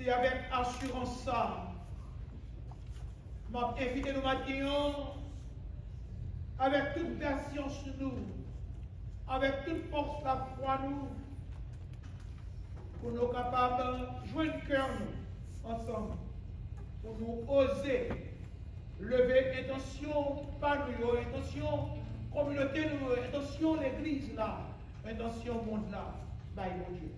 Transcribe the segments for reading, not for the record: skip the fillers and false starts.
c'est avec assurance ça. M'a invité nous maintenant avec toute patience nous, avec toute force la foi nous, pour nous capables de joindre cœur nous ensemble, pour nous oser lever intention, pas nous, intention communauté nous, intention l'église là, intention monde là, bye mon Dieu.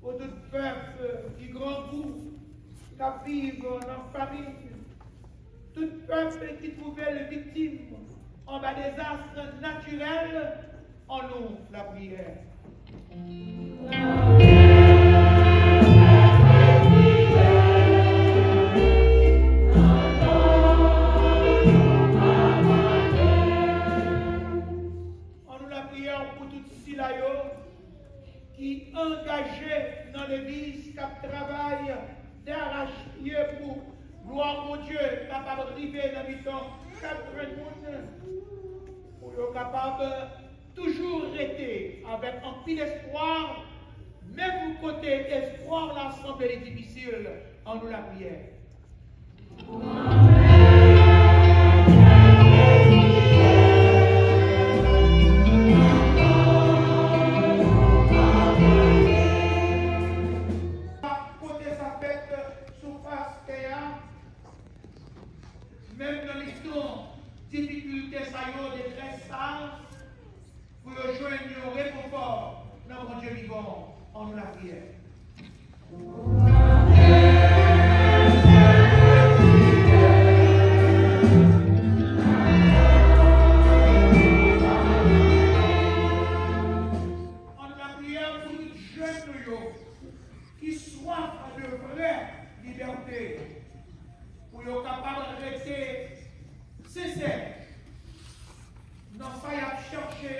Pour tout peuple qui grand goût, qui vit dans la famille, tout peuple qui trouvait les victimes en bas des astres naturels, en nous la prière. En nous la prière pour tout Silayo qui engagé dans l'église, qui travaille d'arrache-pied pour gloire mon Dieu, capable de arriver dans le temps, pour être capable toujours rester avec un pile d'espoir, même au côté espoir, l'ensemble est difficile, en nous la prière. Même dans l'histoire, difficultés, ça y est, détresse, ça, pour rejoindre un réconfort dans mon Dieu vivant, en nous la prière. En nous la prière pour les jeunes qui soient de vraie liberté, pour être capables de rester sincères dans ce qu'il y a cherché